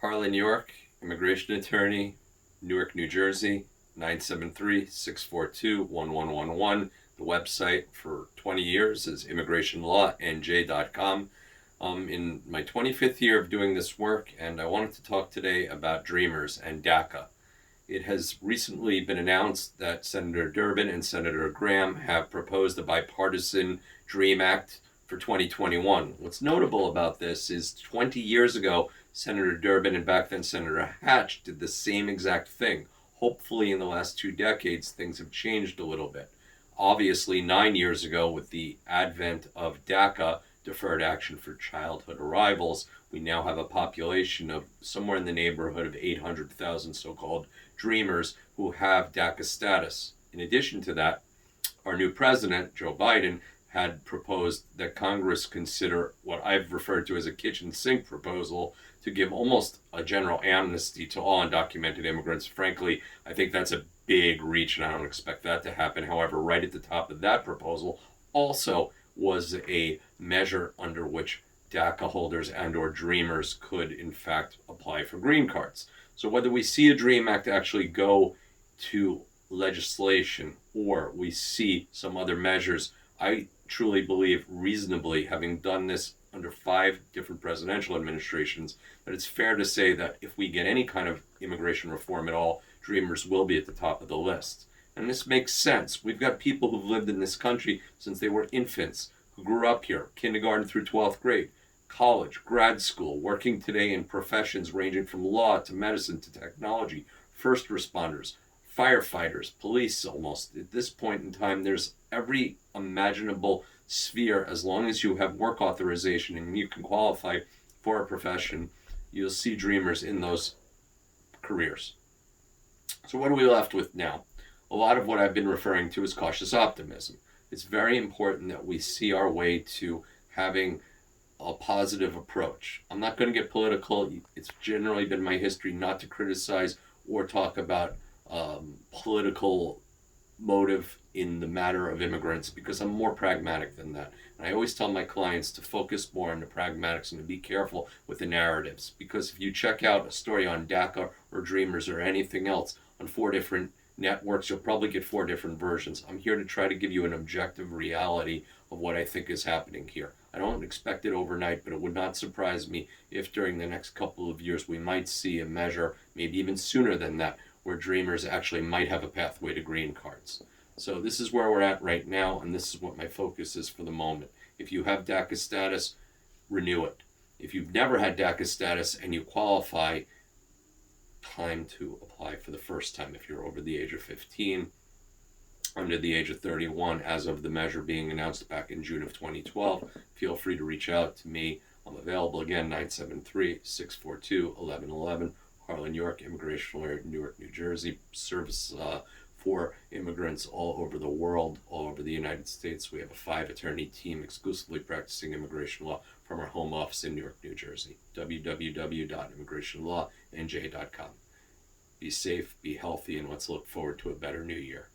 Harlan, York, immigration attorney, Newark, New Jersey, 973-642-1111. The website for 20 years is immigrationlawnj.com. In my 25th year of doing this work, and I wanted to talk today about Dreamers and DACA. It has recently been announced that Senator Durbin and Senator Graham have proposed a bipartisan DREAM Act for 2021. What's notable about this is 20 years ago, Senator Durbin and back then Senator Hatch did the same exact thing. Hopefully in the last 2 decades, things have changed a little bit. Obviously, 9 years ago, with the advent of DACA, Deferred Action for Childhood Arrivals, we now have a population of somewhere in the neighborhood of 800,000 so-called dreamers who have DACA status. In addition to that, our new president, Joe Biden, had proposed that Congress consider what I've referred to as a kitchen sink proposal to give almost a general amnesty to all undocumented immigrants. Frankly, I think that's a big reach, and I don't expect that to happen. However, right at the top of that proposal also was a measure under which DACA holders and or dreamers could, in fact, apply for green cards. So whether we see a DREAM Act actually go to legislation or we see some other measures, I truly believe reasonably, having done this under 5 different presidential administrations, that it's fair to say that if we get any kind of immigration reform at all, dreamers will be at the top of the list. And this makes sense. We've got people who've lived in this country since they were infants, who grew up here, kindergarten through 12th grade, college, grad school, working today in professions ranging from law to medicine to technology, first responders, firefighters, police almost. At this point in time, there's every imaginable sphere. As long as you have work authorization and you can qualify for a profession, you'll see dreamers in those careers. So what are we left with now? A lot of what I've been referring to is cautious optimism. It's very important that we see our way to having a positive approach. I'm not going to get political. It's generally been my history not to criticize or talk about political motive in the matter of immigrants because I'm more pragmatic than that. And I always tell my clients to focus more on the pragmatics and to be careful with the narratives, because if you check out a story on DACA or Dreamers or anything else on 4 different networks, you'll probably get 4 different versions. I'm here to try to give you an objective reality of what I think is happening here. I don't expect it overnight, but it would not surprise me if during the next couple of years we might see a measure, maybe even sooner than that, where dreamers actually might have a pathway to green cards. So this is where we're at right now, and this is what my focus is for the moment. If you have DACA status, renew it. If you've never had DACA status and you qualify, time to apply for the first time. If you're over the age of 15, under the age of 31, as of the measure being announced back in June of 2012, feel free to reach out to me. I'm available again, 973-642-1111. Harlan, York, immigration lawyer, Newark, New Jersey. Service for immigrants all over the world, all over the United States. We have a 5-attorney team exclusively practicing immigration law from our home office in Newark, New Jersey. www.immigrationlawnj.com. Be safe, be healthy, and let's look forward to a better new year.